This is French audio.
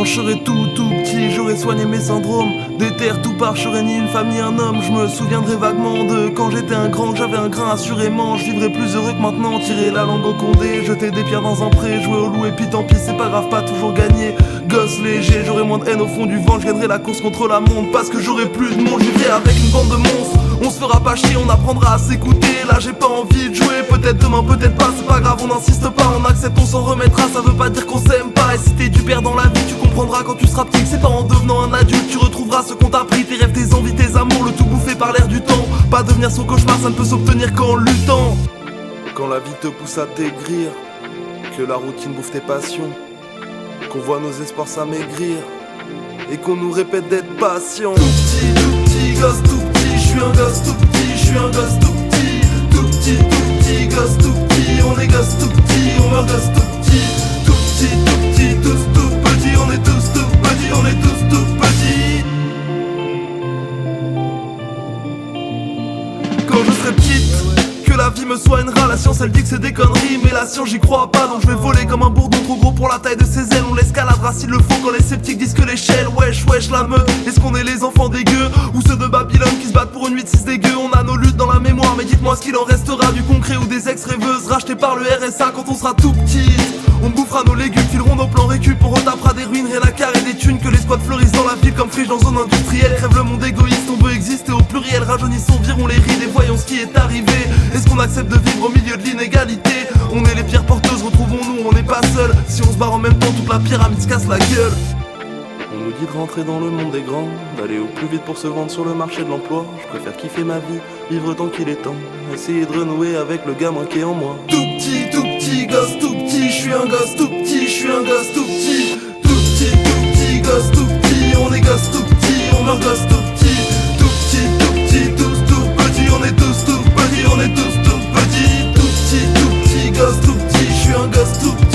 Quand je serai tout petit, j'aurai soigné mes syndromes. Des terres tout part, je serai ni une femme ni un homme. Je me souviendrai vaguement de quand j'étais un grand, que j'avais un grain assurément. Je vivrai plus heureux que maintenant, tirer la langue au condé, jeter des pierres dans un pré, jouer au loup et puis tant pis, c'est pas grave, pas toujours gagner. Gosse léger, j'aurai moins de haine au fond du vent, je gagnerai la course contre la montre parce que j'aurai plus de monde. Je vivrai avec une bande de monstres, on se fera pas chier, on apprendra à s'écouter. Là j'ai pas envie de jouer, peut-être demain, peut-être pas, c'est pas grave, on n'insiste pas, on accepte, on s'en remettra, ça veut pas dire qu'on s'aime pas. Et si t'es du père dans la vie, tu comprendras quand tu seras petit que c'est pas en devenant un adulte tu retrouveras ce qu'on t'a pris, tes rêves, tes envies, tes amours, le tout bouffé par l'air du temps. Pas devenir son cauchemar, ça ne peut s'obtenir qu'en luttant. Quand la vie te pousse à t'aigrir, que la routine bouffe tes passions, qu'on voit nos espoirs s'amaigrir et qu'on nous répète d'être patient. Tout petit gosse tout petit, je suis un gosse tout petit, je suis un gosse tout petit. Tout petit gosse tout petit, on est gosse tout petit, on meurt gosse tout petit. Tout petit, tous tout petits, on est tous tout petits, on est tous tout petits. Quand je serai petite, que la vie me soignera, la science elle dit que c'est des conneries, mais la science j'y crois pas, donc je vais voler comme un bourdon trop gros pour la taille de ses ailes. On l'escaladera s'il le faut quand les sceptiques disent que l'échelle, wesh la meute. Est-ce qu'on est les enfants dégueux ou ceux de Babylone qui se battent pour une 8-6 dégueu? On a nos luttes dans la mémoire, mais dites-moi ce qu'il en restera du concret ou des ex-rêveuses rachetées par le RSA quand on sera tout petit. On bouffera nos légumes, filerons nos plans récup, on retapera des ruines, rien à carrer des thunes, que les squats fleurissent dans la ville comme friche dans zone industrielle. Crève le monde égoïste, on veut exister au pluriel, rajeunissons, virons les rides et voyons ce qui est arrivé. Est-ce qu'on accepte de vivre au milieu de l'inégalité? On est les pierres porteuses, retrouvons-nous, on n'est pas seuls. Si on se barre en même temps, toute la pyramide se casse la gueule. On nous dit de rentrer dans le monde des grands, d'aller au plus vite pour se vendre sur le marché de l'emploi. Je préfère kiffer ma vie, vivre tant qu'il est temps, essayer de renouer avec le gamin qui est en moi. Tout petit, gosse tout petit, je suis un gosse tout petit, je suis un gosse tout petit. Tout petit, gosse tout petit, on est gosse tout petit, on meurt gosse tout petit. Tout petit, tous tout petits, on est tous tout petits, on est tous tout petits. Tout petit, gosse tout petit, je suis un gosse tout petit.